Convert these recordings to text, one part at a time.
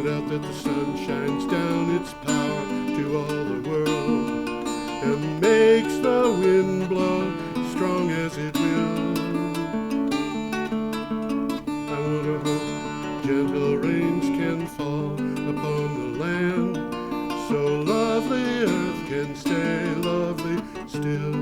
point out that the sun shines down its power to all the world and makes the wind blow strong as it will. I wonder how gentle rains can fall upon the land, so lovely earth can stay lovely still.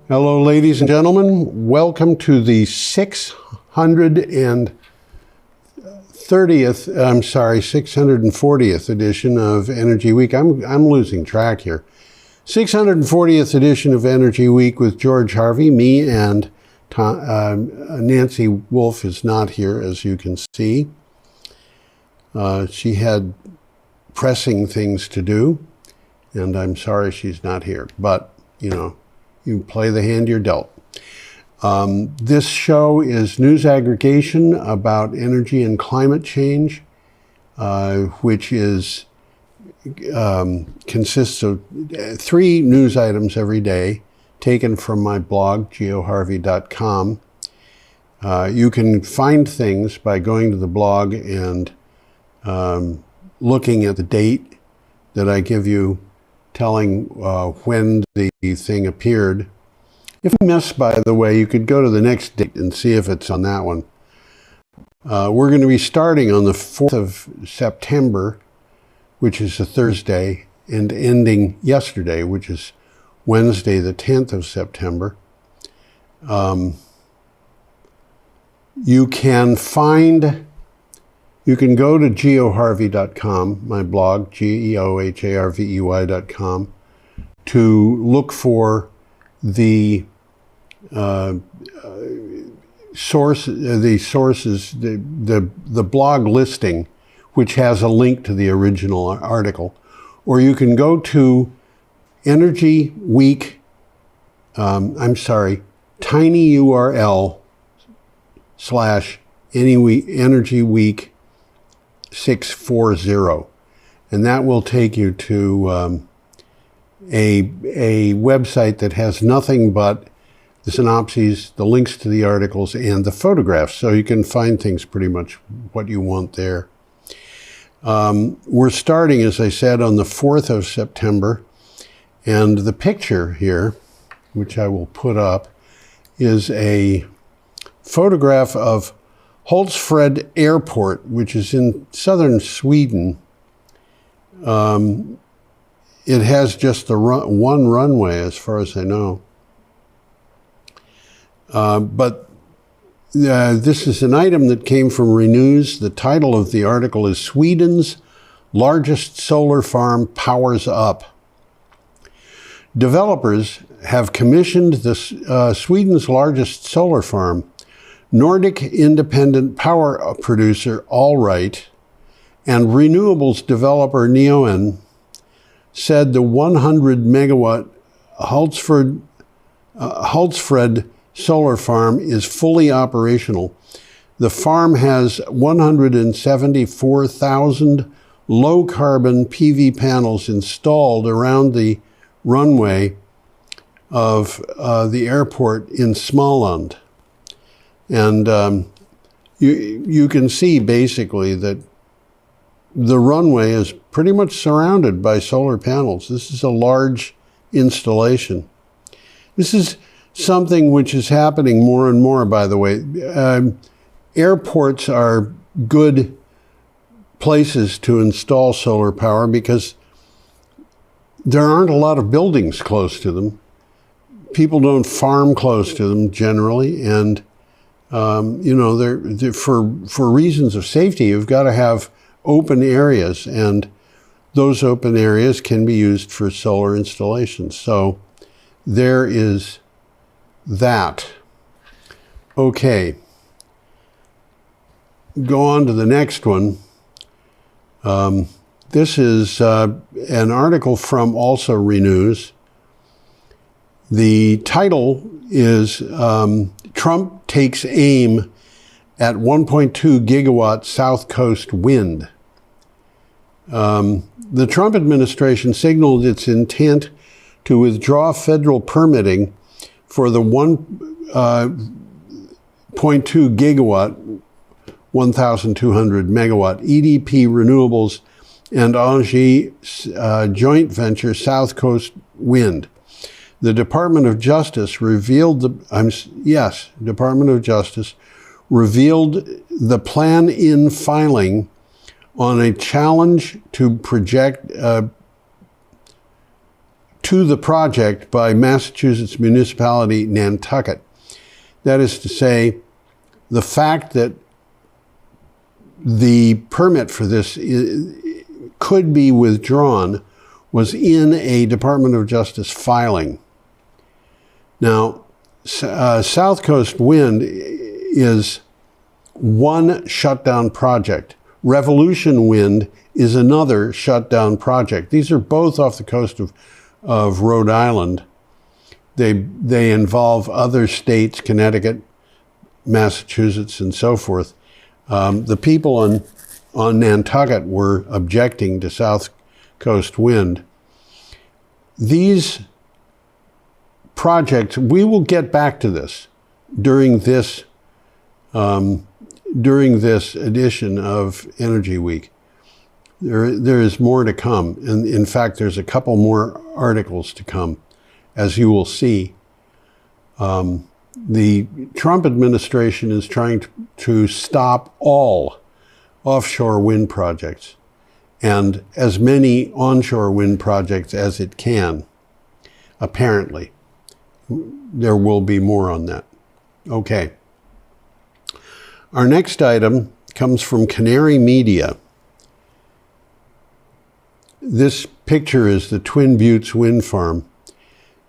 Hello, ladies and gentlemen. Welcome to the 640th edition of Energy Week. I'm losing track here. 640th edition of Energy Week with George Harvey. Me and Nancy Wolf is not here, as you can see. She had pressing things to do, and I'm sorry she's not here. But, you know, you play the hand you're dealt. This show is news aggregation about energy and climate change, which consists of 3 news items every day, taken from my blog, geoharvey.com. You can find things by going to the blog and looking at the date that I give you, telling when the thing appeared. If you miss, by the way, you could go to the next date and see if it's on that one. We're going to be starting on the 4th of September, which is a Thursday, and ending yesterday, which is Wednesday, the 10th of September. You can go to geoharvey.com, my blog, geoharvey.com, to look for the sources, the blog listing, which has a link to the original article. Or you can go to Energy Week, tiny URL / Energy Week 640, and that will take you to a website that has nothing but the synopses, the links to the articles, and the photographs, so you can find things pretty much what you want there. We're starting, as I said, on the 4th of September, and the picture here, which I will put up, is a photograph of Hultsfred Airport, which is in southern Sweden. It has just the one runway, as far as I know. But this is an item that came from Renews. The title of the article is Sweden's Largest Solar Farm Powers Up. Developers have commissioned Sweden's largest solar farm, Nordic independent power producer Allright, and renewables developer Neoen said the 100 megawatt Hultsfred solar farm is fully operational. The farm has 174,000 low carbon PV panels installed around the runway of the airport in Småland. And you can see basically that the runway is pretty much surrounded by solar panels. This is a large installation. This is something which is happening more and more, by the way. Airports are good places to install solar power because there aren't a lot of buildings close to them. People don't farm close to them generally, and for reasons of safety, you've got to have open areas, and those open areas can be used for solar installations. So there is that. Okay. Go on to the next one. This is an article from also Renews. The title is Trump Takes Aim at 1.2 Gigawatt South Coast Wind. The Trump administration signaled its intent to withdraw federal permitting for the 1.2 0.2 gigawatt, 1,200 megawatt EDP Renewables and Engie joint venture South Coast Wind. The Department of Justice revealed Department of Justice revealed the plan in filing on a challenge to the project by Massachusetts municipality Nantucket. That is to say, the fact that the permit for this could be withdrawn was in a Department of Justice filing. Now, South Coast Wind is one shutdown project. Revolution Wind is another shutdown project. These are both off the coast of Rhode Island. They involve other states, Connecticut, Massachusetts, and so forth. The people on Nantucket were objecting to South Coast Wind. These projects, we will get back to this during this edition of Energy Week. There is more to come, and in fact, there's a couple more articles to come, as you will see. The Trump administration is trying to stop all offshore wind projects and as many onshore wind projects as it can, apparently. There will be more on that. Okay. Our next item comes from Canary Media. This picture is the Twin Buttes wind farm.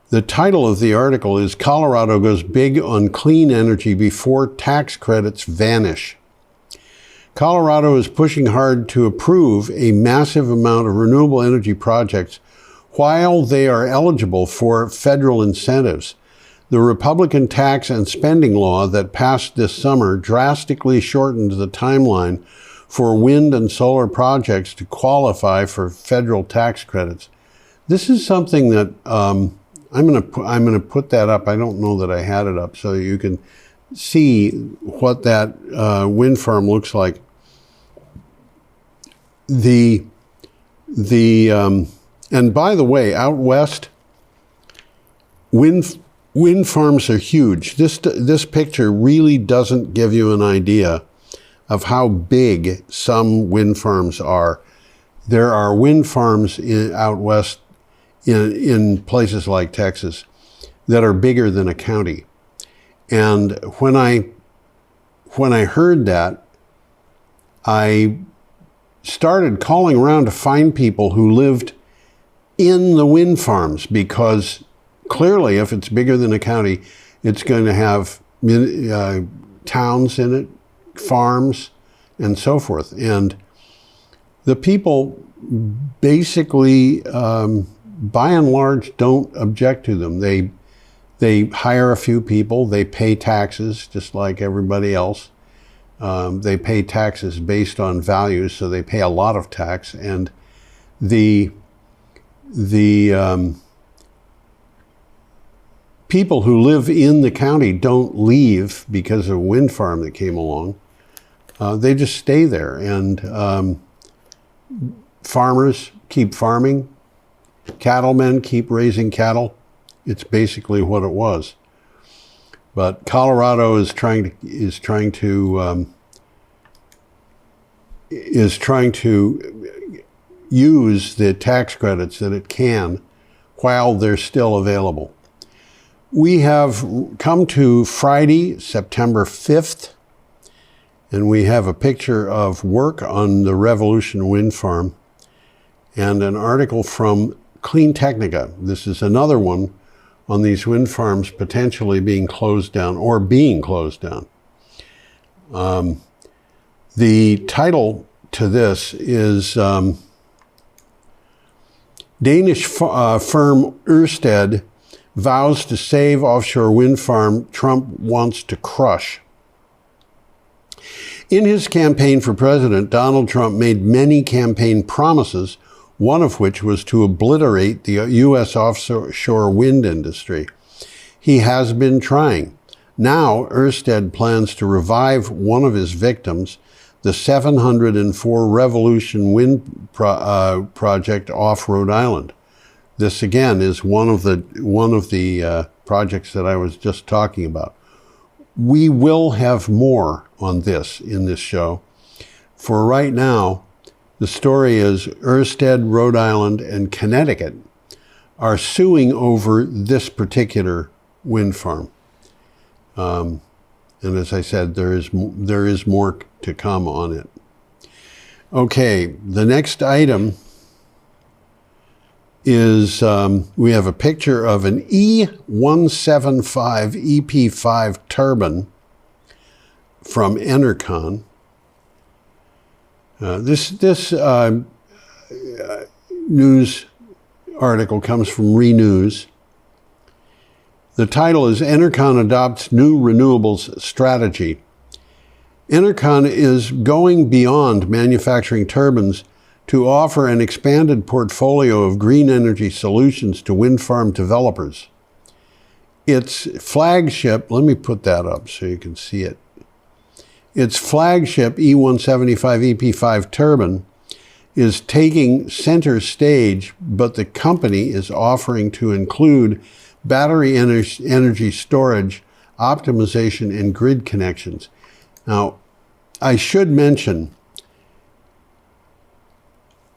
The title of the article is Colorado Goes Big on Clean Energy Before Tax Credits Vanish. Colorado is pushing hard to approve a massive amount of renewable energy projects while they are eligible for federal incentives. The Republican tax and spending law that passed this summer drastically shortened the timeline for wind and solar projects to qualify for federal tax credits. This is something that I'm going to put that up. I don't know that I had it up, so you can see what that wind farm looks like. And by the way, out west, wind farms are huge. This picture really doesn't give you an idea of how big some wind farms are. There are wind farms out west in places like Texas that are bigger than a county. And when I heard that, I started calling around to find people who lived in the wind farms, because clearly if it's bigger than a county, it's going to have towns in it, farms, and so forth. And the people basically, by and large, don't object to them. They hire a few people, they pay taxes just like everybody else. They pay taxes based on values, so they pay a lot of tax. And the people who live in the county don't leave because of a wind farm that came along. They just stay there, and farmers keep farming. Cattlemen keep raising cattle. It's basically what it was. But Colorado is trying to use the tax credits that it can while they're still available. We have come to Friday, September 5th, and we have a picture of work on the Revolution wind farm and an article from Clean Technica. This is another one on these wind farms potentially being closed down or being closed down. The title to this is Danish firm Ørsted vows to save offshore wind farm Trump wants to crush. In his campaign for president, Donald Trump made many campaign promises, one of which was to obliterate the U.S. offshore wind industry. He has been trying. Now, Ørsted plans to revive one of his victims, the 704 Revolution Wind project off Rhode Island. This again is one of the projects that I was just talking about. We will have more on this in this show. For right now, the story is Ørsted, Rhode Island, and Connecticut are suing over this particular wind farm. And as I said, there is more to come on it. Okay, the next item is we have a picture of an E175 EP5 turbine from Enercon. This news article comes from ReNews. The title is Enercon Adopts New Renewables Strategy. Enercon is going beyond manufacturing turbines to offer an expanded portfolio of green energy solutions to wind farm developers. Its flagship, let me put that up so you can see it. Its flagship E175 EP5 turbine is taking center stage, but the company is offering to include battery energy storage, optimization, and grid connections. Now, I should mention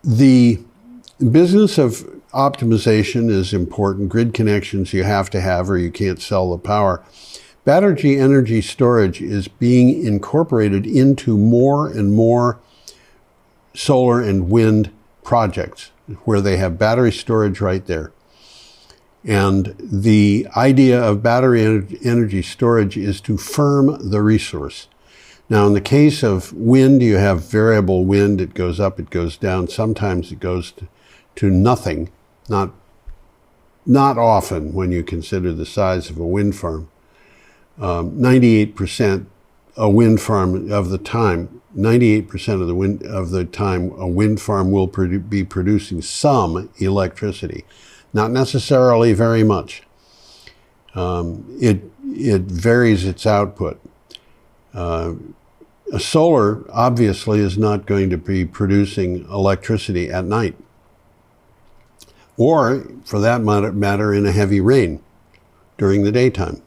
the business of optimization is important. Grid connections you have to have or you can't sell the power. Battery energy storage is being incorporated into more and more solar and wind projects where they have battery storage right there. And the idea of battery energy storage is to firm the resource. Now, in the case of wind, you have variable wind. It goes up, it goes down. Sometimes it goes to nothing, not often when you consider the size of a wind farm. 98% a wind farm of the time, 98% of the time a wind farm will be producing some electricity. Not necessarily very much. It varies its output. A solar obviously is not going to be producing electricity at night, or for that matter in a heavy rain during the daytime.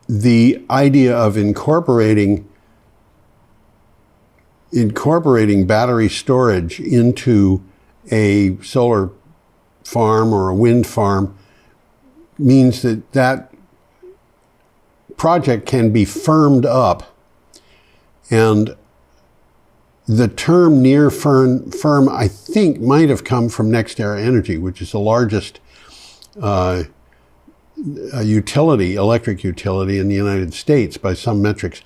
The idea of incorporating battery storage into a solar farm or a wind farm means that project can be firmed up. And the term near firm, I think, might have come from NextEra Energy, which is the largest electric utility in the United States by some metrics.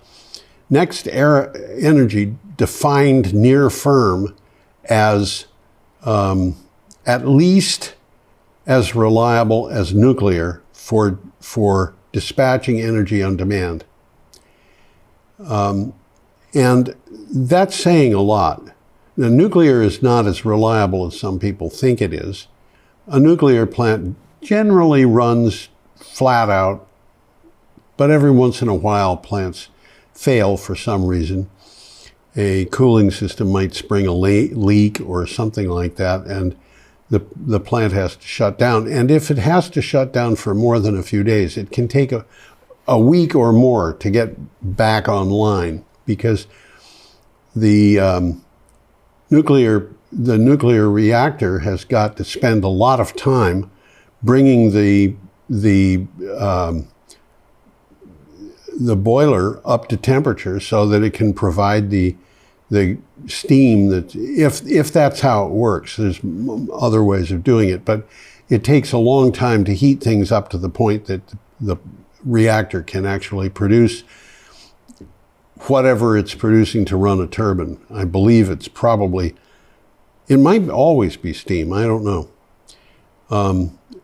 NextEra Energy defined near firm as at least as reliable as nuclear for dispatching energy on demand. And that's saying a lot. Now, nuclear is not as reliable as some people think it is. A nuclear plant generally runs flat out, but every once in a while plants fail for some reason. A cooling system might spring a leak or something like that, and the plant has to shut down. And if it has to shut down for more than a few days, it can take a week or more to get back online, because the nuclear reactor has got to spend a lot of time bringing the boiler up to temperature so that it can provide the steam that, if that's how it works. There's other ways of doing it, but it takes a long time to heat things up to the point that the reactor can actually produce whatever it's producing to run a turbine. I believe it might always be steam, I don't know.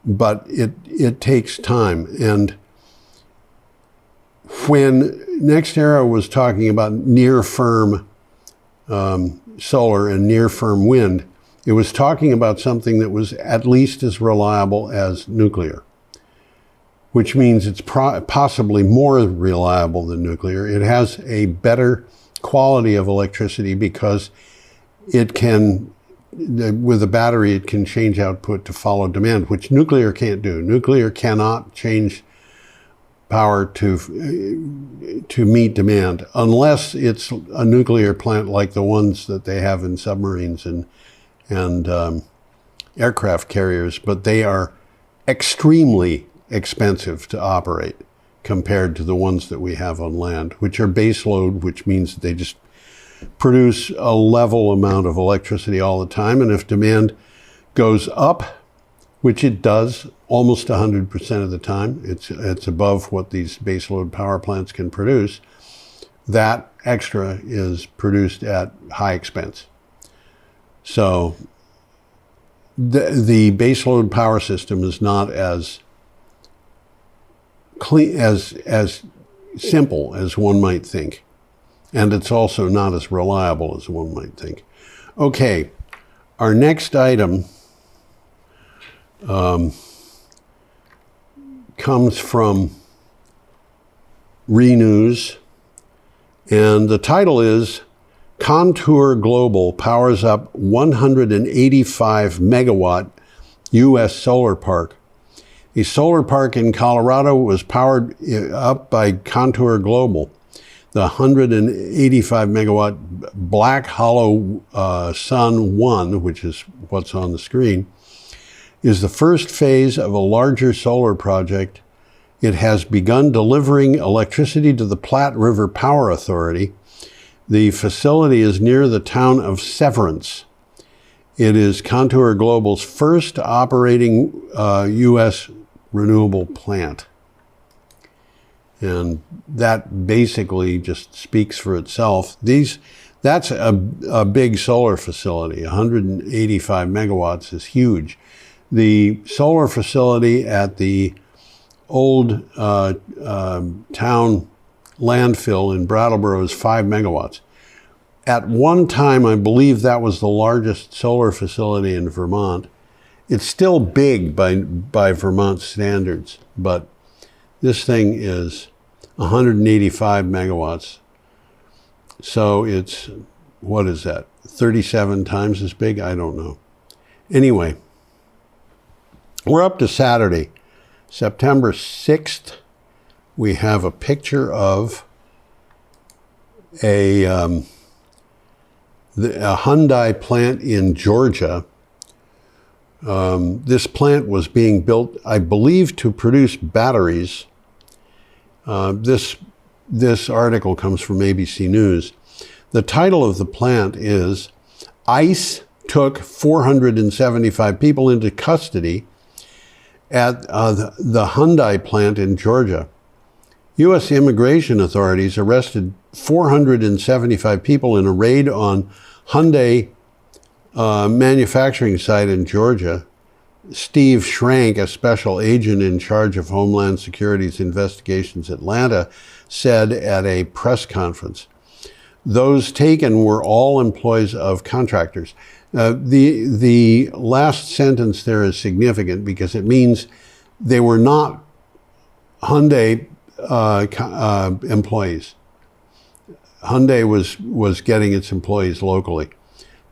But it takes time. And when NextEra was talking about near firm solar and near firm wind, it was talking about something that was at least as reliable as nuclear. which means it's possibly more reliable than nuclear. It has a better quality of electricity because it can, with a battery, it can change output to follow demand, which nuclear can't do. Nuclear cannot change power to meet demand unless it's a nuclear plant like the ones that they have in submarines and aircraft carriers, but they are extremely expensive to operate compared to the ones that we have on land, which are base load, which means that they just produce a level amount of electricity all the time. And if demand goes up, which it does almost 100% of the time, it's above what these baseload power plants can produce, that extra is produced at high expense. So the baseload power system is not as clean, as simple as one might think. And it's also not as reliable as one might think. Okay, our next item comes from Renews, and the title is Contour Global powers up 185 megawatt U.S. solar park. A solar park in Colorado was powered up by Contour Global. The 185 megawatt Black Hollow Sun 1, which is what's on the screen, is the first phase of a larger solar project. It has begun delivering electricity to the Platte River Power Authority. The facility is near the town of Severance. It is Contour Global's first operating U.S. renewable plant. And that basically just speaks for itself. That's a big solar facility. 185 megawatts is huge. The solar facility at the old town landfill in Brattleboro is 5 megawatts. At one time, I believe that was the largest solar facility in Vermont. It's still big by Vermont standards, but this thing is 185 megawatts. So it's, what is that, 37 times as big? I don't know. Anyway, we're up to Saturday, September 6th. We have a picture of a Hyundai plant in Georgia. This plant was being built, I believe, to produce batteries. This article comes from ABC News. The title of the plant is ICE Took 475 People into Custody at the Hyundai plant in Georgia. U.S. immigration authorities arrested 475 people in a raid on Hyundai manufacturing site in Georgia. Steve Schrank, a special agent in charge of Homeland Security's investigations in Atlanta, said at a press conference. Those taken were all employees of contractors. The last sentence there is significant because it means they were not Hyundai employees. Hyundai was getting its employees locally.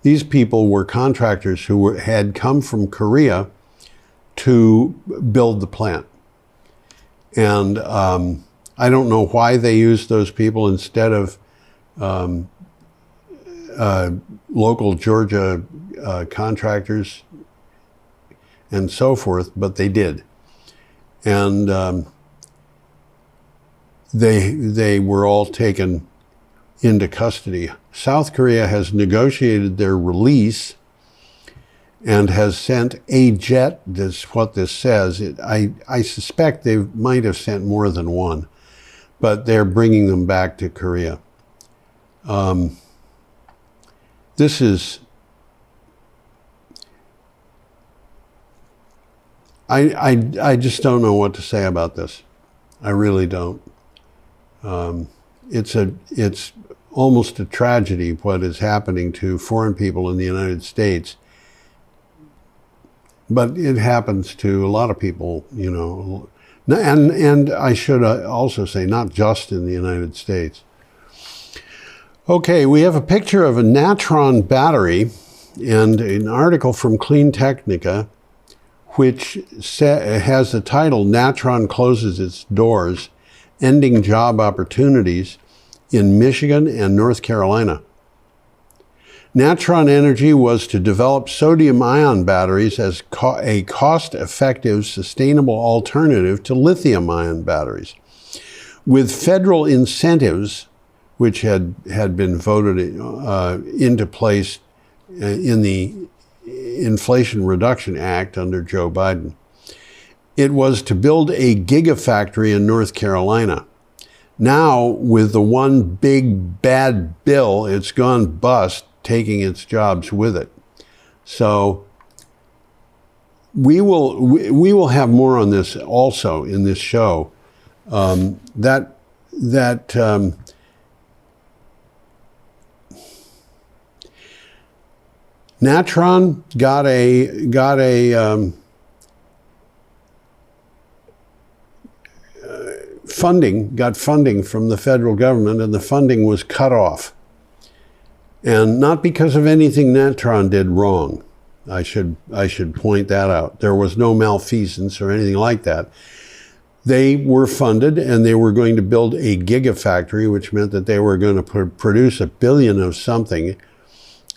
These people were contractors who had come from Korea to build the plant. And I don't know why they used those people instead of local Georgia contractors and so forth, but they did. And they were all taken into custody. South Korea has negotiated their release and has sent a jet, that's what this says. I suspect they might have sent more than one, but they're bringing them back to Korea. This is, I just don't know what to say about this. I really don't. It's almost a tragedy what is happening to foreign people in the United States. But it happens to a lot of people, you know. And I should also say, not just in the United States. Okay, we have a picture of a natron battery and an article from Clean Technica, which has the title, Natron Closes Its Doors, Ending Job Opportunities in Michigan and North Carolina. Natron Energy was to develop sodium-ion batteries as a cost-effective, sustainable alternative to lithium-ion batteries. With federal incentives, which had been voted into place in the Inflation Reduction Act under Joe Biden, it was to build a gigafactory in North Carolina. Now, with the one big bad bill, it's gone bust, taking its jobs with it. So we will have more on this also in this show. Natron got funding from the federal government, and the funding was cut off. And not because of anything Natron did wrong. I should point that out. There was no malfeasance or anything like that. They were funded, and they were going to build a gigafactory, which meant that they were going to produce 1 billion of something.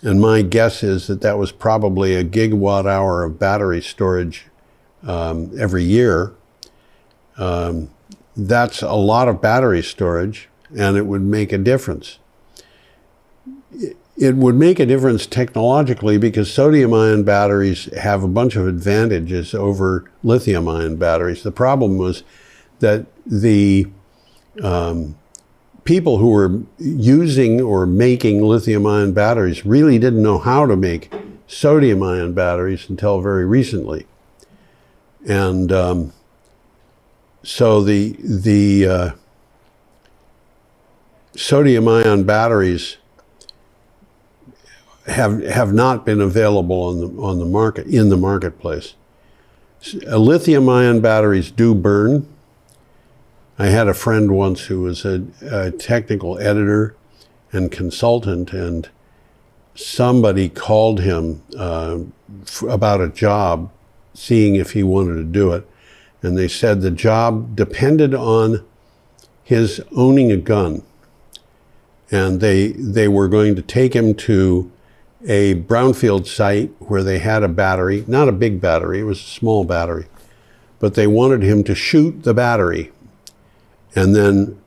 And my guess is that that was probably a gigawatt hour of battery storage every year. That's a lot of battery storage, and it would make a difference. It would make a difference technologically because sodium-ion batteries have a bunch of advantages over lithium-ion batteries. The problem was that the people who were using or making lithium-ion batteries really didn't know how to make sodium-ion batteries until very recently. And so the sodium-ion batteries have not been available on the market, in the marketplace. Lithium-ion batteries do burn. I had a friend once who was a technical editor and consultant, and somebody called him about a job, seeing if he wanted to do it. And they said the job depended on his owning a gun. And they were going to take him to a brownfield site where they had a battery, not a big battery, it was a small battery, but they wanted him to shoot the battery and then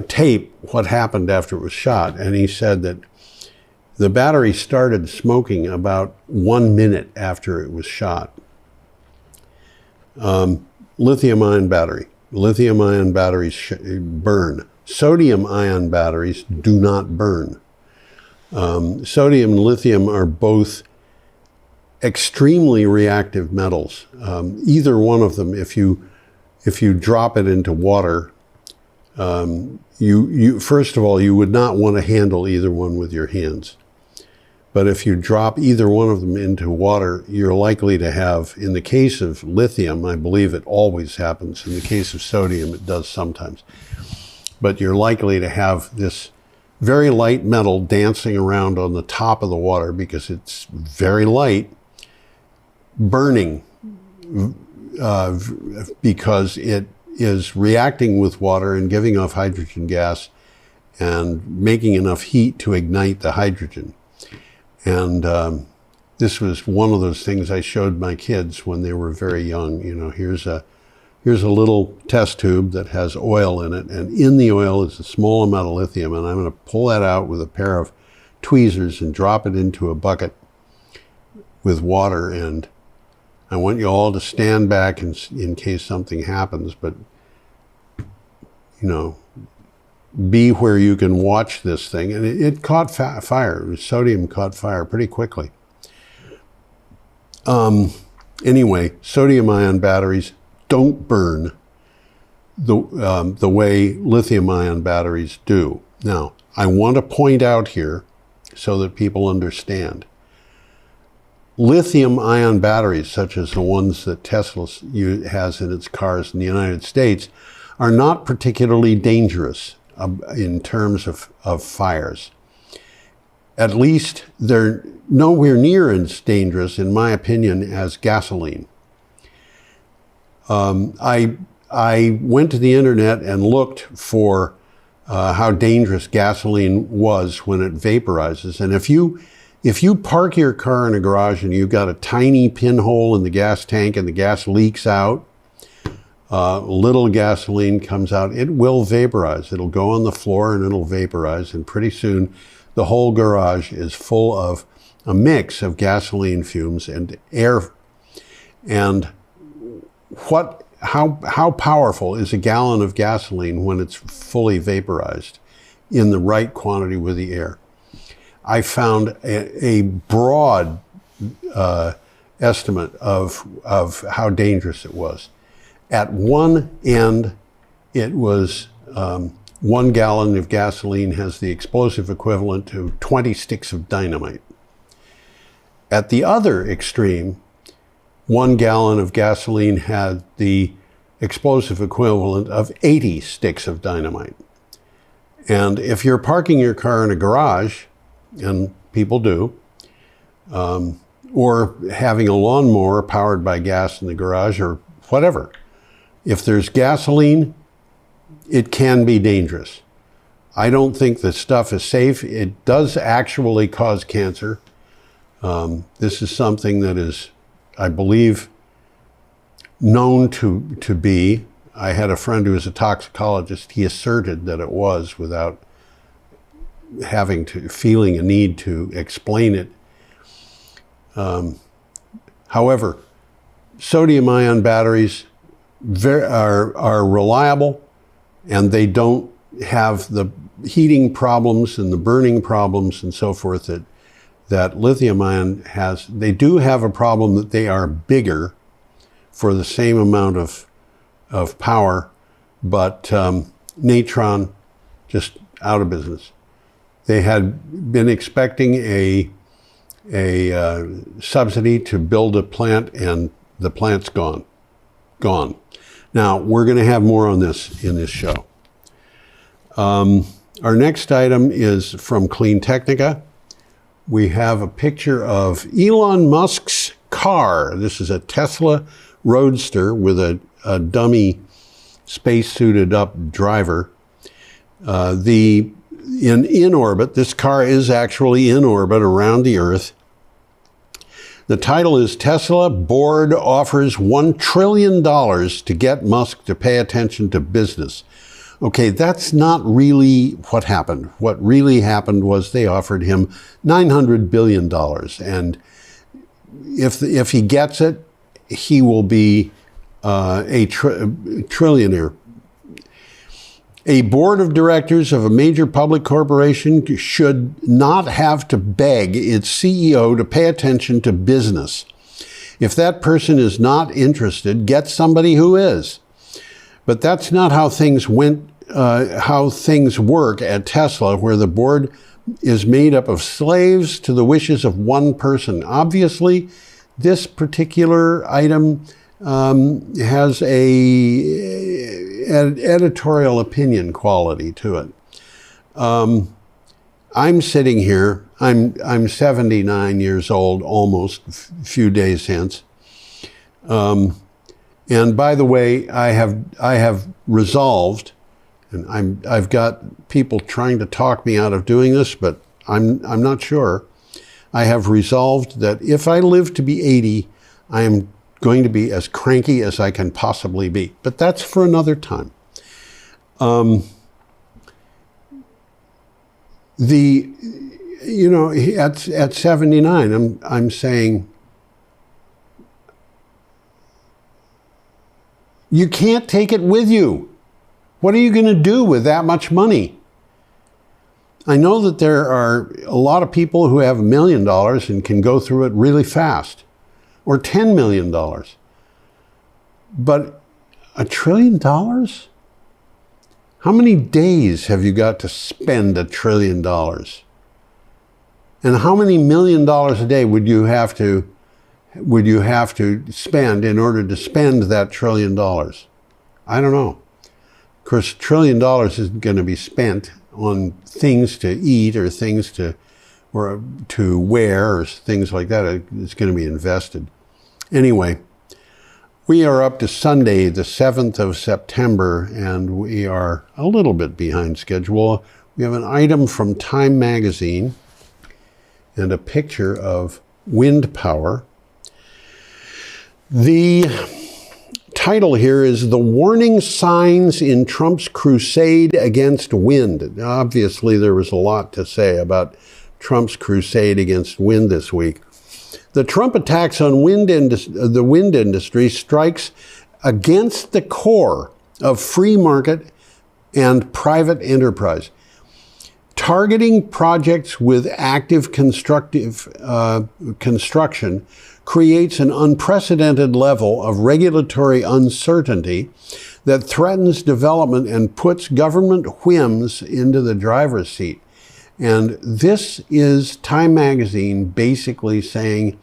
tape what happened after it was shot. And he said that the battery started smoking about 1 minute after it was shot. Lithium-ion battery. Lithium-ion batteries burn. Sodium-ion batteries do not burn. Sodium and lithium are both extremely reactive metals. Either one of them, if you drop it into water, you first of all, you would not want to handle either one with your hands. But if you drop either one of them into water, you're likely to have, in the case of lithium, I believe it always happens. In the case of sodium, it does sometimes. But you're likely to have this very light metal dancing around on the top of the water because it's very light, burning because it is reacting with water and giving off hydrogen gas and making enough heat to ignite the hydrogen. And this was one of those things I showed my kids when they were very young. You know, here's a little test tube that has oil in it, and in the oil is a small amount of lithium, and I'm going to pull that out with a pair of tweezers and drop it into a bucket with water, and I want you all to stand back in case something happens, but, you know, be where you can watch this thing. And it caught fire. Sodium caught fire pretty quickly. Anyway, sodium-ion batteries don't burn the way lithium-ion batteries do. Now, I want to point out here so that people understand. lithium-ion batteries, such as the ones that Tesla has in its cars in the United States, are not particularly dangerous in terms of fires. At least they're nowhere near as dangerous, in my opinion, as gasoline. I went to the internet and looked for how dangerous gasoline was when it vaporizes. And if you park your car in a garage and you've got a tiny pinhole in the gas tank and the gas leaks out, little gasoline comes out, it will vaporize. It'll go on the floor and it'll vaporize. And pretty soon the whole garage is full of a mix of gasoline fumes and air. And how powerful is a gallon of gasoline when it's fully vaporized in the right quantity with the air? I found a broad estimate of how dangerous it was. At one end, it was 1 gallon of gasoline has the explosive equivalent to 20 sticks of dynamite. At the other extreme, 1 gallon of gasoline had the explosive equivalent of 80 sticks of dynamite. And if you're parking your car in a garage, and people do, or having a lawnmower powered by gas in the garage or whatever, if there's gasoline, it can be dangerous. I don't think the stuff is safe. It does actually cause cancer. This is something that is, I believe, known to be. I had a friend who was a toxicologist. He asserted that it was without feeling a need to explain it. However, sodium-ion batteries are reliable, and they don't have the heating problems and the burning problems and so forth that lithium-ion has. They do have a problem that they are bigger for the same amount of power, but natron, just out of business. They had been expecting a subsidy to build a plant, and the plant's gone. Now, we're going to have more on this in this show. Our next item is from Clean Technica. We have a picture of Elon Musk's car. This is a Tesla Roadster with a dummy space-suited up driver. In orbit, this car is actually in orbit around the Earth. The title is Tesla Board Offers $1 Trillion to Get Musk to Pay Attention to Business. Okay, that's not really what happened. What really happened was they offered him $900 billion. And if he gets it, he will be a trillionaire. A board of directors of a major public corporation should not have to beg its CEO to pay attention to business. If that person is not interested, get somebody who is. But that's not how things work at Tesla, where the board is made up of slaves to the wishes of one person. Obviously, this particular item has an editorial opinion quality to it. I'm sitting here, I'm 79 years old, almost, a few days hence. And by the way, I have resolved, and I've got people trying to talk me out of doing this, but I'm not sure. I have resolved that if I live to be 80, I am going to be as cranky as I can possibly be. But that's for another time. At 79, I'm saying, you can't take it with you. What are you going to do with that much money? I know that there are a lot of people who have $1 million and can go through it really fast, or $10 million. But $1 trillion? How many days have you got to spend $1 trillion? And how many $1 million a day would you have to would you have to spend in order to spend that $1 trillion? I don't know. Of course, $1 trillion isn't going to be spent on things to eat or things to wear or things like that. It's going to be invested. Anyway, we are up to Sunday, the 7th of September, and we are a little bit behind schedule. We have an item from Time magazine and a picture of wind power. The title here is "The Warning Signs in Trump's Crusade Against Wind." Obviously, there was a lot to say about Trump's crusade against wind this week. The Trump attacks on the wind industry strikes against the core of free market and private enterprise, targeting projects with active construction creates an unprecedented level of regulatory uncertainty that threatens development and puts government whims into the driver's seat. And this is Time magazine basically saying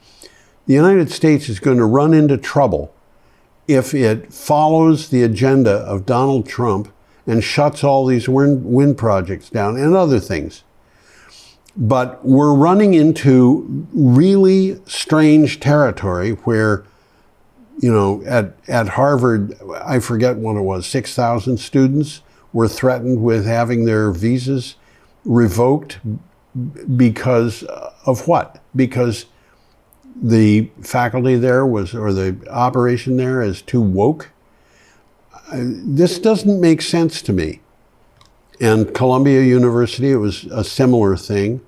the United States is going to run into trouble if it follows the agenda of Donald Trump and shuts all these wind projects down and other things. But we're running into really strange territory where, you know, at Harvard, I forget what it was, 6,000 students were threatened with having their visas revoked because of what? Because the faculty there or the operation there is too woke? This doesn't make sense to me. And Columbia University, it was a similar thing.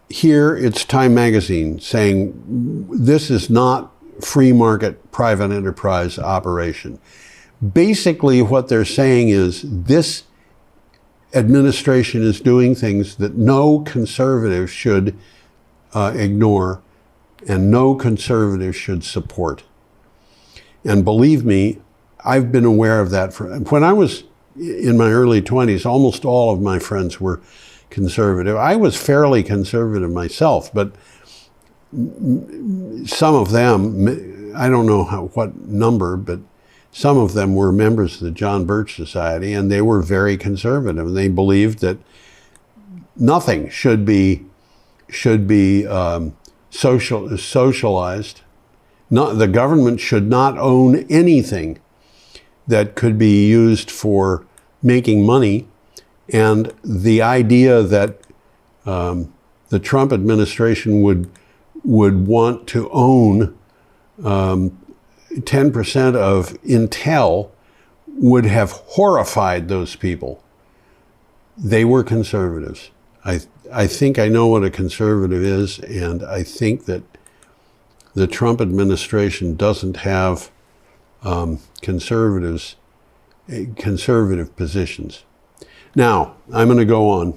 Here it's Time magazine saying this is not free market private enterprise operation. Basically what they're saying is this administration is doing things that no conservative should ignore and no conservative should support. And believe me, I've been aware of that. When I was in my early 20s, almost all of my friends were conservative. I was fairly conservative myself, but some of them, I don't know what number, but some of them were members of the John Birch Society, and they were very conservative. And they believed that nothing should be socialized. The government should not own anything that could be used for making money. And the idea that the Trump administration would want to own 10% of Intel would have horrified those people. They were conservatives. I think I know what a conservative is, and I think that the Trump administration doesn't have conservative positions. Now, I'm going to go on.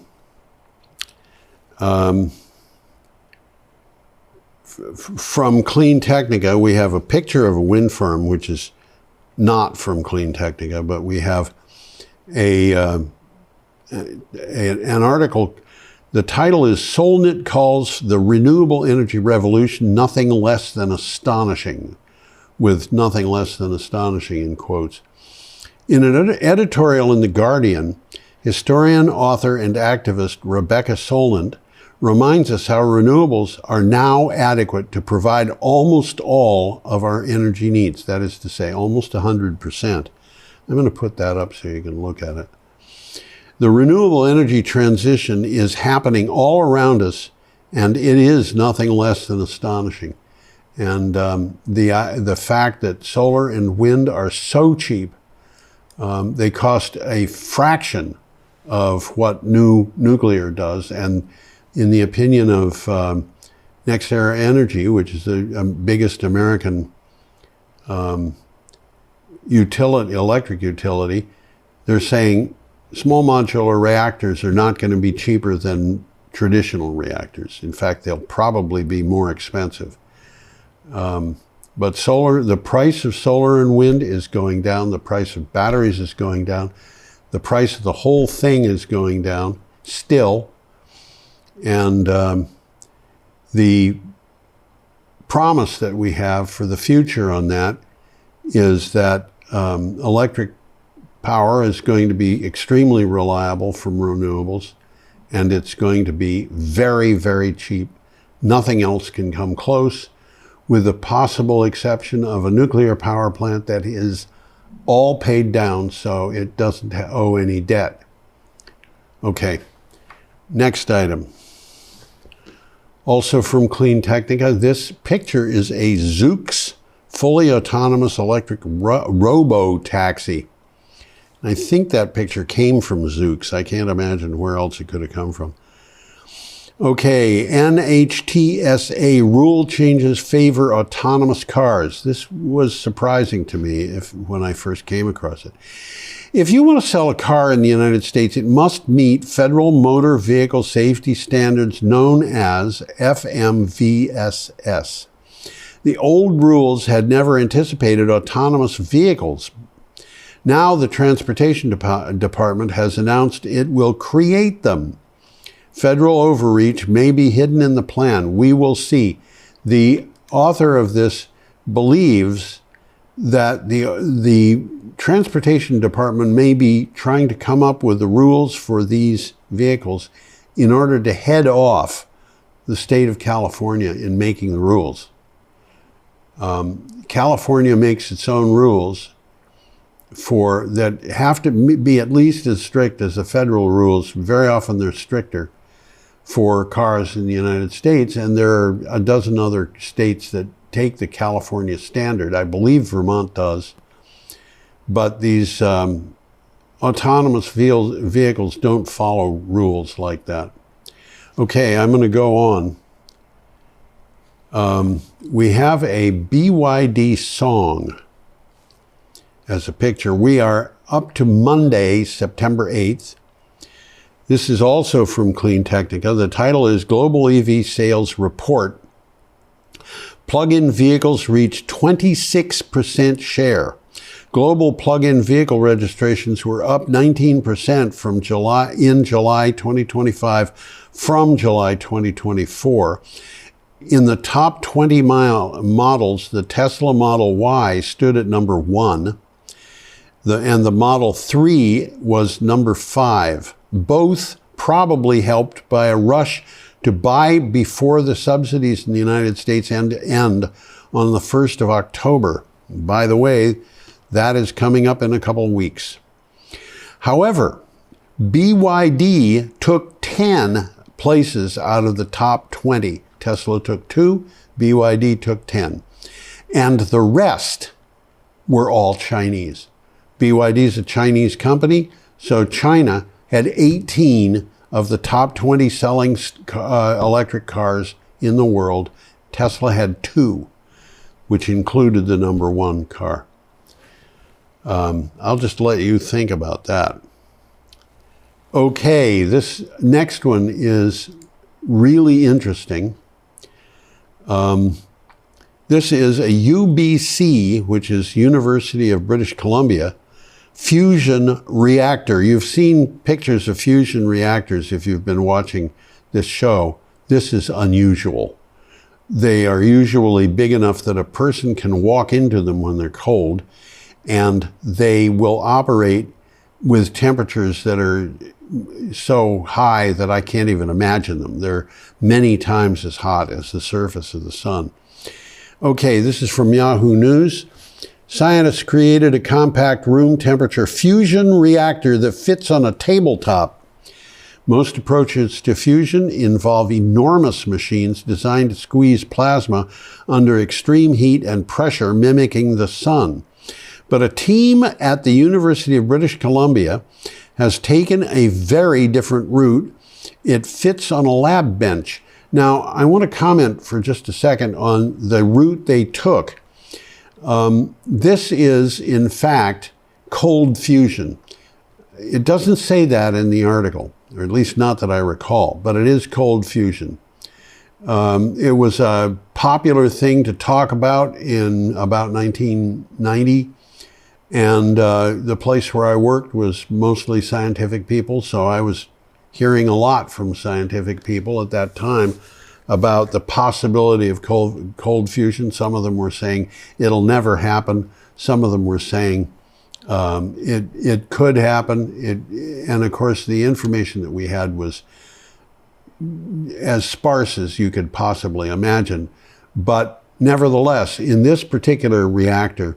From Clean Technica, we have a picture of a wind farm, which is not from Clean Technica, but we have an article. The title is "Solnit Calls the Renewable Energy Revolution Nothing Less Than Astonishing," with "nothing less than astonishing" in quotes. In an editorial in The Guardian, historian, author, and activist Rebecca Solnit reminds us how renewables are now adequate to provide almost all of our energy needs. That is to say, almost 100%. I'm going to put that up so you can look at it. The renewable energy transition is happening all around us, and it is nothing less than astonishing. And the fact that solar and wind are so cheap, they cost a fraction of what nuclear does. And in the opinion of NextEra Energy, which is the biggest American electric utility, they're saying small modular reactors are not going to be cheaper than traditional reactors. In fact, they'll probably be more expensive. But solar, the price of solar and wind is going down. The price of batteries is going down. The price of the whole thing is going down still. And The promise that we have for the future on that is that electric power is going to be extremely reliable from renewables, and it's going to be very, very cheap. Nothing else can come close, with the possible exception of a nuclear power plant that is all paid down, so it doesn't owe any debt. Okay, next item. Also from Clean Technica, this picture is a Zoox fully autonomous electric robo-taxi. I think that picture came from Zoox. I can't imagine where else it could have come from. Okay, NHTSA rule changes favor autonomous cars. This was surprising to me when I first came across it. If you want to sell a car in the United States, it must meet federal motor vehicle safety standards known as FMVSS. The old rules had never anticipated autonomous vehicles. Now the Transportation Department has announced it will create them. Federal overreach may be hidden in the plan. We will see. The author of this believes that the Transportation Department may be trying to come up with the rules for these vehicles in order to head off the state of California in making the rules. California makes its own rules that have to be at least as strict as the federal rules. Very often they're stricter for cars in the United States, and there are a dozen other states that take the California standard. I believe Vermont does. But these autonomous vehicles don't follow rules like that. Okay, I'm going to go on. We have a BYD song as a picture. We are up to Monday, September 8th. This is also from Clean Technica. The title is Global EV Sales Report. Plug-in vehicles reach 26% share. Global plug-in vehicle registrations were up 19% in July 2025 from July 2024. In the top 20 models, the Tesla Model Y stood at number 1, and the Model 3 was number 5. Both probably helped by a rush to buy before the subsidies in the United States end on the 1st of October. By the way, that is coming up in a couple of weeks. However, BYD took 10 places out of the top 20. Tesla took 2, BYD took 10. And the rest were all Chinese. BYD is a Chinese company, so China had 18 of the top 20 selling electric cars in the world. Tesla had 2, which included the number 1 car. I'll just let you think about that. Okay, this next one is really interesting. This is a UBC, which is University of British Columbia, fusion reactor. You've seen pictures of fusion reactors if you've been watching this show. This is unusual. They are usually big enough that a person can walk into them when they're cold, and they will operate with temperatures that are so high that I can't even imagine them. They're many times as hot as the surface of the sun. Okay, this is from Yahoo News. Scientists created a compact room temperature fusion reactor that fits on a tabletop. Most approaches to fusion involve enormous machines designed to squeeze plasma under extreme heat and pressure, mimicking the sun. But a team at the University of British Columbia has taken a very different route. It fits on a lab bench. Now, I want to comment for just a second on the route they took. This is, in fact, cold fusion. It doesn't say that in the article, or at least not that I recall, but it is cold fusion. It was a popular thing to talk about in about 1990. And the place where I worked was mostly scientific people, so I was hearing a lot from scientific people at that time about the possibility of cold fusion. Some of them were saying it'll never happen. Some of them were saying it could happen. And of course, the information that we had was as sparse as you could possibly imagine. But nevertheless, in this particular reactor,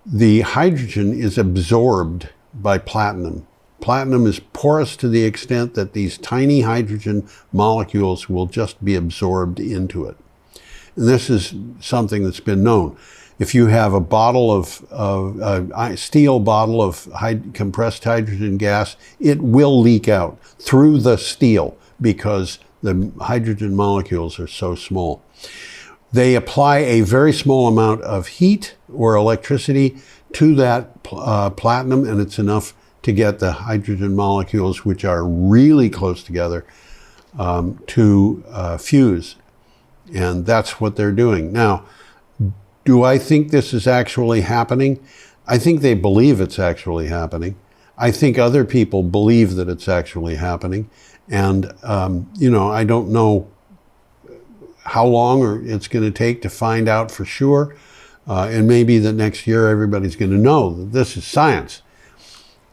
the hydrogen is absorbed by platinum. Platinum is porous to the extent that these tiny hydrogen molecules will just be absorbed into it. And this is something that's been known. If you have a bottle of a steel bottle of compressed hydrogen gas, it will leak out through the steel because the hydrogen molecules are so small. They apply a very small amount of heat or electricity to that platinum, and it's enough to get the hydrogen molecules, which are really close together, to fuse. And that's what they're doing. Now, do I think this is actually happening? I think they believe it's actually happening. I think other people believe that it's actually happening. And, I don't know how long it's going to take to find out for sure. And maybe that next year everybody's going to know that this is science.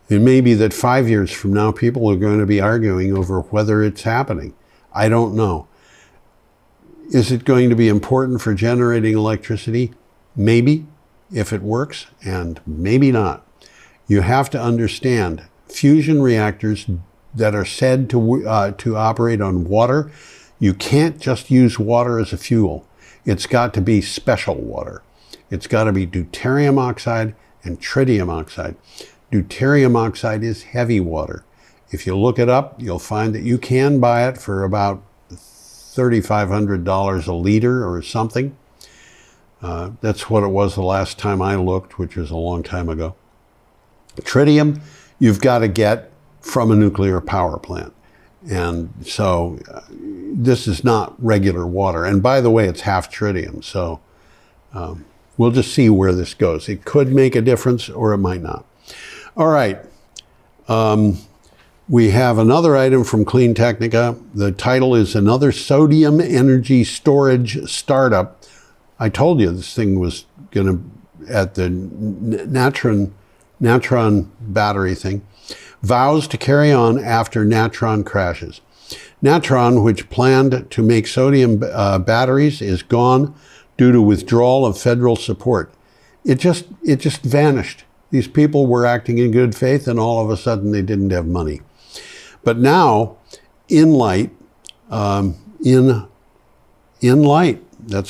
It may be that 5 years from now people are going to be arguing over whether it's happening. I don't know. Is it going to be important for generating electricity? Maybe, if it works, and maybe not. You have to understand, fusion reactors that are said to operate on water, you can't just use water as a fuel. It's got to be special water. It's got to be deuterium oxide and tritium oxide. Deuterium oxide is heavy water. If you look it up, you'll find that you can buy it for about $3,500 a liter or something. That's what it was the last time I looked, which was a long time ago. Tritium, you've got to get from a nuclear power plant. And so this is not regular water. And by the way, it's half tritium. So we'll just see where this goes. It could make a difference or it might not. All right. We have another item from Clean Technica. The title is Another Sodium Energy Storage Startup. I told you this thing was going to, at the natron battery thing, vows to carry on after natron crashes. Natron, which planned to make sodium batteries, is gone due to withdrawal of federal support. It just vanished. These people were acting in good faith, and all of a sudden they didn't have money. But now, Inlight, that's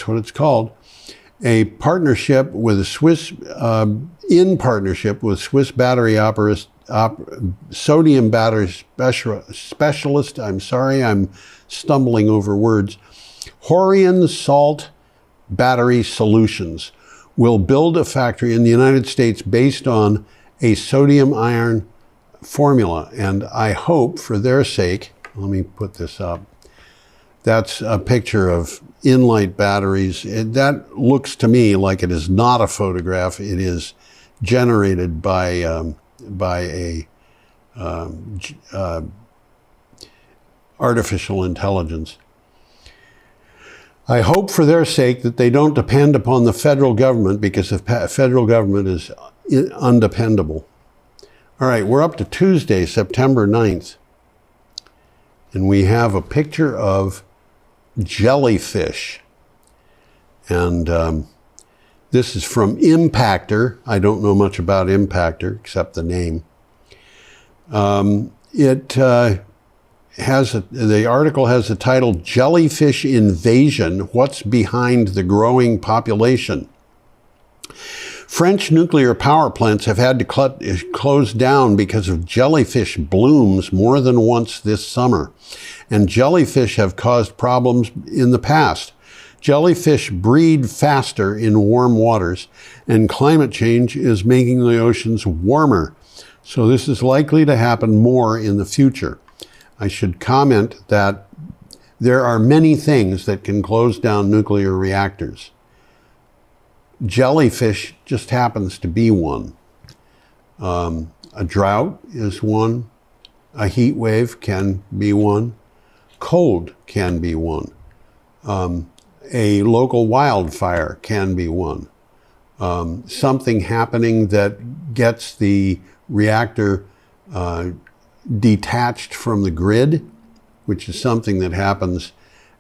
what it's called, a partnership with a Swiss, in partnership with Swiss battery sodium battery specialist, I'm sorry, I'm stumbling over words, Horian Salt Battery Solutions, will build a factory in the United States based on a sodium ion formula. And I hope for their sake, let me put this up. That's a picture of Inlight batteries. That looks to me like it is not a photograph. It is generated by a artificial intelligence. I hope for their sake that they don't depend upon the federal government, because the federal government is undependable. All right, we're up to Tuesday, September 9th, and we have a picture of jellyfish. And this is from Impactor. I don't know much about Impactor except the name. The article has the title, Jellyfish Invasion, What's Behind the Growing Population? French nuclear power plants have had to close down because of jellyfish blooms more than once this summer. And jellyfish have caused problems in the past. Jellyfish breed faster in warm waters, and climate change is making the oceans warmer. So this is likely to happen more in the future. I should comment that there are many things that can close down nuclear reactors. Jellyfish just happens to be one. A drought is one. A heat wave can be one. Cold can be one. A local wildfire can be one. Something happening that gets the reactor detached from the grid, which is something that happens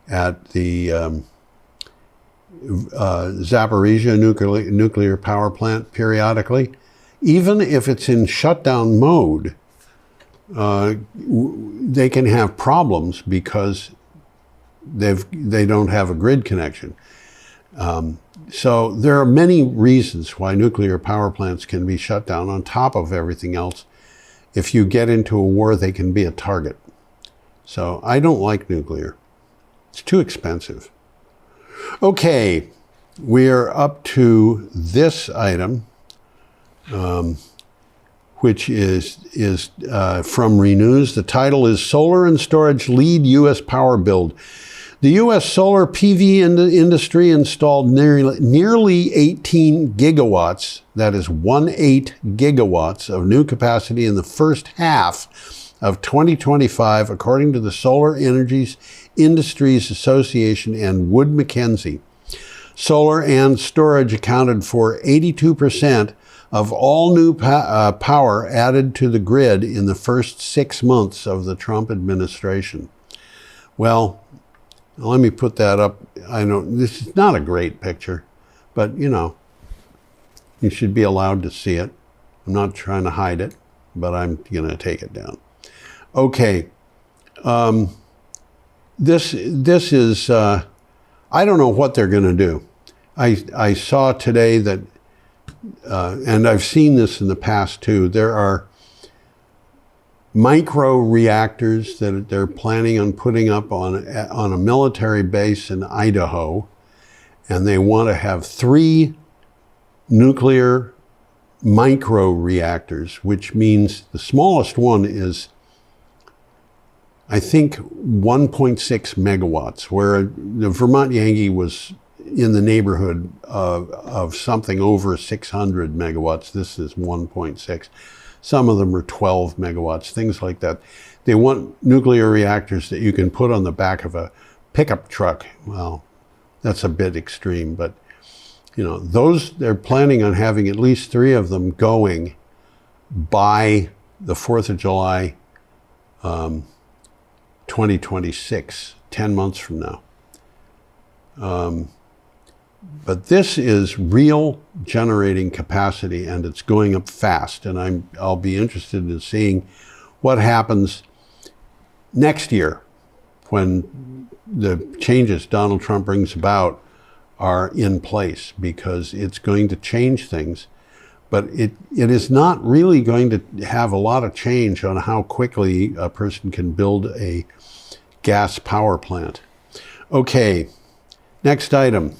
at the Zaporizhzhia nuclear power plant periodically. Even if it's in shutdown mode, they can have problems because they don't have a grid connection. So there are many reasons why nuclear power plants can be shut down on top of everything else. If you get into a war, they can be a target. So I don't like nuclear. It's too expensive. Okay, we're up to this item, which is from Renews. The title is Solar and Storage Lead U.S. Power Build. The U.S. solar PV industry installed nearly 18 gigawatts, that is 18 gigawatts of new capacity in the first half of 2025, according to the Solar Energy Industries Association and Wood Mackenzie. Solar and storage accounted for 82% of all new power added to the grid in the first 6 months of the Trump administration. Well, let me put that up. I know this is not a great picture, but you know, you should be allowed to see it. I'm not trying to hide it, but I'm going to take it down. Okay. This is, I don't know what they're going to do. I saw today that, and I've seen this in the past too, there are micro reactors that they're planning on putting up on a military base in Idaho, and they want to have 3 nuclear micro reactors, which means the smallest one is, I think, 1.6 megawatts, where the Vermont Yankee was in the neighborhood of something over 600 megawatts. This is 1.6. Some of them are 12 megawatts, things like that. They want nuclear reactors that you can put on the back of a pickup truck. Well, that's a bit extreme, but you know, they're planning on having at least 3 of them going by the 4th of July, 2026, 10 months from now. But this is real generating capacity, and it's going up fast. And I'll be interested in seeing what happens next year when the changes Donald Trump brings about are in place, because it's going to change things. But it is not really going to have a lot of change on how quickly a person can build a gas power plant. Okay, next item.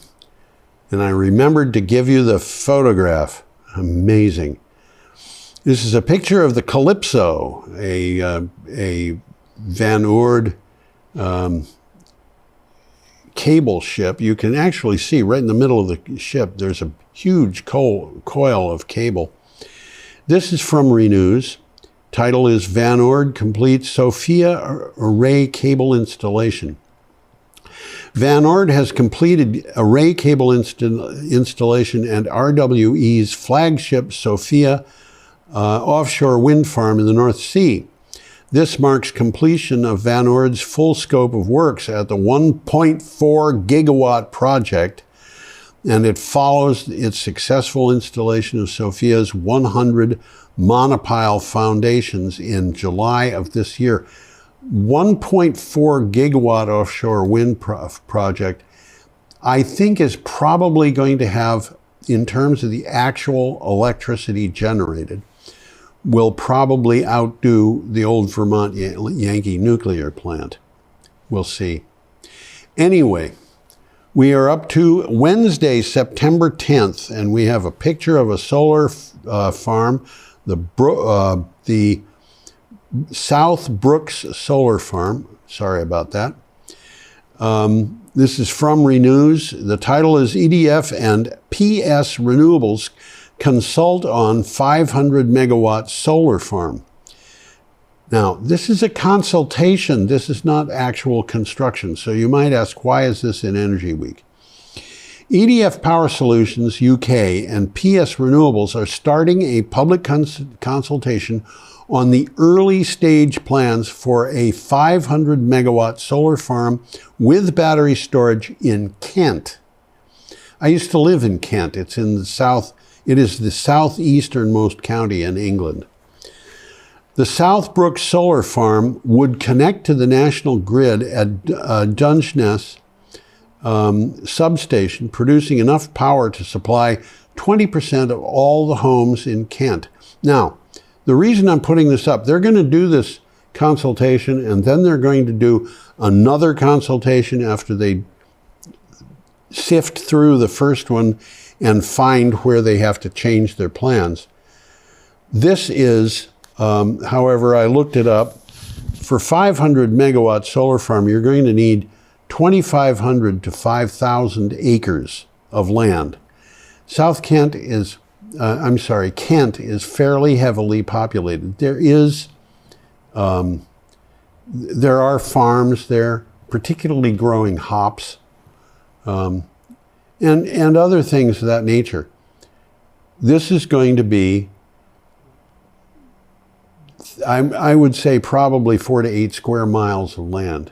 And I remembered to give you the photograph. Amazing. This is a picture of the Calypso, a Van Oord cable ship. You can actually see right in the middle of the ship, there's a huge coil of cable. This is from Renews. Title is Van Oord Completes Sophia Array Cable Installation. Van Oord has completed array cable installation at RWE's flagship Sophia offshore wind farm in the North Sea. This marks completion of Van Oord's full scope of works at the 1.4 gigawatt project, and it follows its successful installation of Sophia's 100 monopile foundations in July of this year. 1.4 gigawatt offshore wind project, I think, is probably going to have, in terms of the actual electricity generated, will probably outdo the old Vermont Yankee nuclear plant. We'll see. Anyway, we are up to Wednesday, September 10th, and we have a picture of a solar farm, the South Brooks Solar Farm. Sorry about that. This is from Renews. The title is EDF and PS Renewables Consult on 500 Megawatt Solar Farm. Now, this is a consultation. This is not actual construction. So you might ask, why is this in Energy Week? EDF Power Solutions UK and PS Renewables are starting a public consultation on the early stage plans for a 500 megawatt solar farm with battery storage in Kent. I used to live in Kent. It's in the south. It is the southeasternmost county in England. The Southbrook Solar Farm would connect to the national grid at Dungeness substation, producing enough power to supply 20% of all the homes in Kent. Now, the reason I'm putting this up, they're going to do this consultation, and then they're going to do another consultation after they sift through the first one and find where they have to change their plans. This is, however, I looked it up. For 500 megawatt solar farm, you're going to need 2,500 to 5,000 acres of land. Kent is fairly heavily populated. There are farms there, particularly growing hops, and other things of that nature. This is going to be, I would say, probably 4 to 8 square miles of land.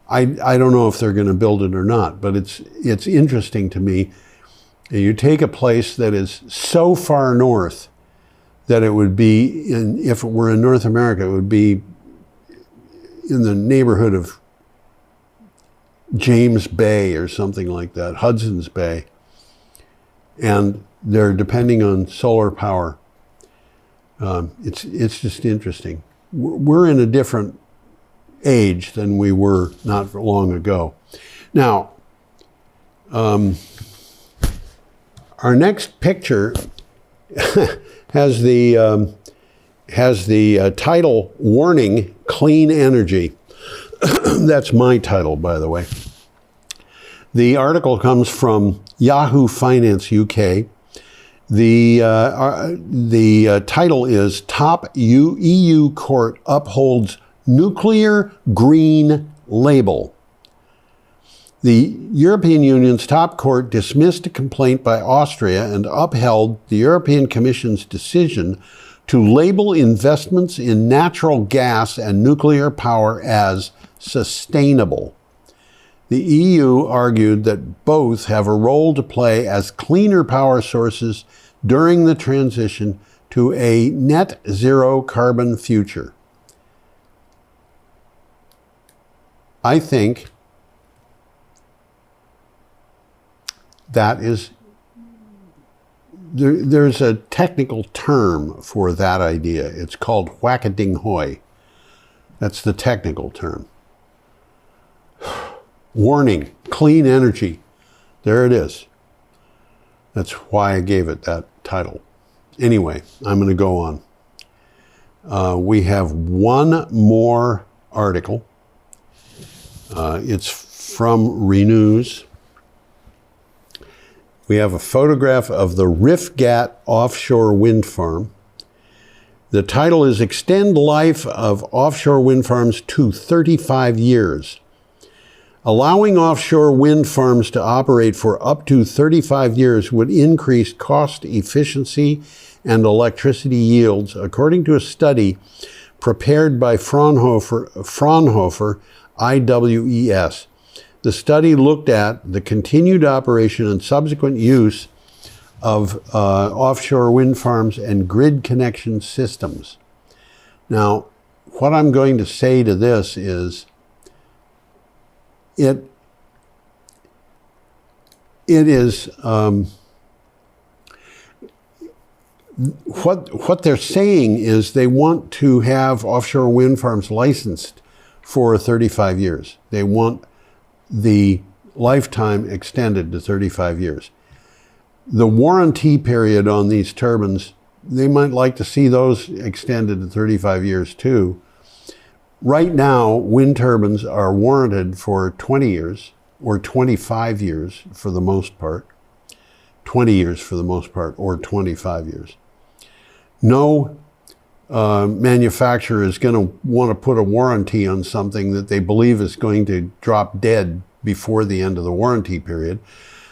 I don't know if they're going to build it or not, but it's interesting to me. You take a place that is so far north that it would be, if it were in North America, it would be in the neighborhood of James Bay or something like that, Hudson's Bay. And they're depending on solar power. It's just interesting. We're in a different age than we were not long ago. Now, our next picture has the title, Warning, Clean Energy. That's my title, by the way. The article comes from Yahoo Finance UK. The title is Top EU Court Upholds Nuclear Green Label. The European Union's top court dismissed a complaint by Austria and upheld the European Commission's decision to label investments in natural gas and nuclear power as sustainable. The EU argued that both have a role to play as cleaner power sources during the transition to a net zero carbon future. I think that is, there's a technical term for that idea. It's called whack-a-ding-hoy. That's the technical term. Warning, clean energy. There it is. That's why I gave it that title. Anyway, I'm going to go on. We have one more article. It's from Renews. We have a photograph of the Rifgat offshore wind farm. The title is Extend Life of Offshore Wind Farms to 35 Years. Allowing offshore wind farms to operate for up to 35 years would increase cost efficiency and electricity yields, according to a study prepared by Fraunhofer IWES. The study looked at the continued operation and subsequent use of offshore wind farms and grid connection systems. Now, what I'm going to say to this is it is what they're saying is they want to have offshore wind farms licensed for 35 years. They want the lifetime extended to 35 years. The warranty period on these turbines, they might like to see those extended to 35 years too. Right now, wind turbines are warranted for 20 years or 25 years for the most part. 20 years for the most part, or 25 years. No manufacturer is going to want to put a warranty on something that they believe is going to drop dead before the end of the warranty period.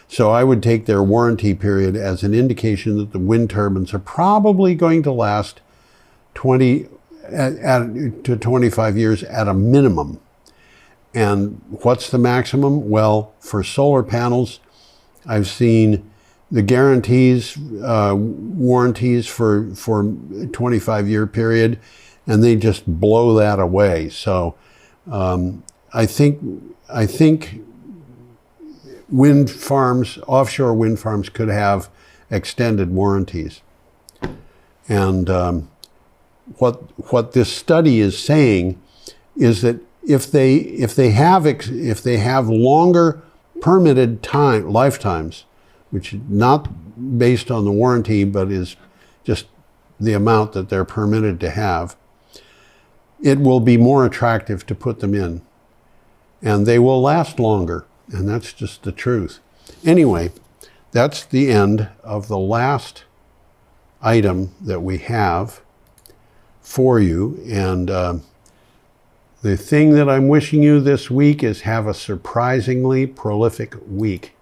So I would take their warranty period as an indication that the wind turbines are probably going to last 20 to 25 years at a minimum. And what's the maximum? Well, for solar panels, I've seen the guarantees, warranties for 25-year period, and they just blow that away. So I think wind farms, offshore wind farms, could have extended warranties. And what this study is saying is that if they have longer permitted lifetimes, which is not based on the warranty, but is just the amount that they're permitted to have, it will be more attractive to put them in. And they will last longer. And that's just the truth. Anyway, that's the end of the last item that we have for you. And the thing that I'm wishing you this week is have a surprisingly prolific week.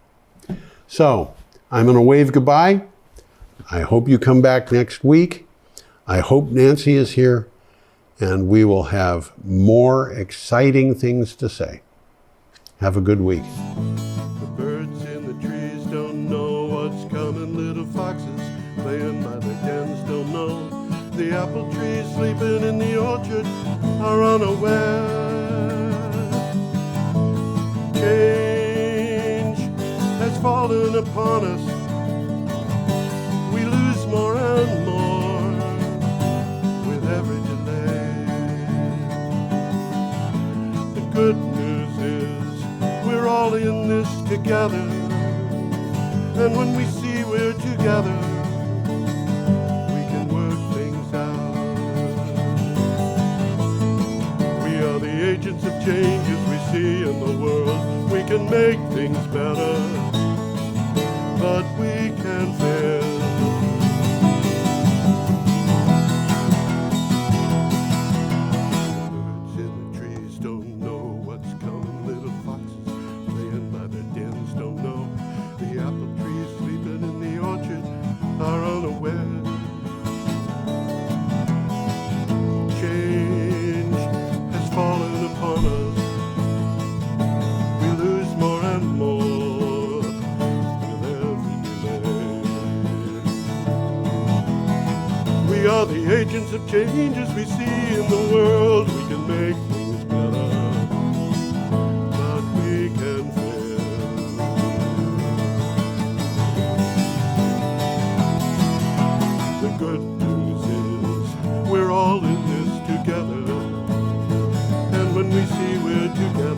So I'm going to wave goodbye. I hope you come back next week. I hope Nancy is here, and we will have more exciting things to say. Have a good week. The birds in the trees don't know what's coming. Little foxes playing by their dens don't know. The apple trees sleeping in the orchard are unaware. Change has fallen upon us. We lose more and more with every delay. The good news is we're all in this together, and when we see we're together, we can work things out. We are the agents of changes we see in the world. We can make things better, but we can fail. Birds in the trees don't know what's coming. Little foxes playing by their dens don't know. The apple trees sleeping in the orchard are unaware. Change has fallen upon us. We lose more and more with every delay. We are the agents of changes we see in the world. We can make things better, but we can fail. The good news is we're all in this together, and when we see we're together,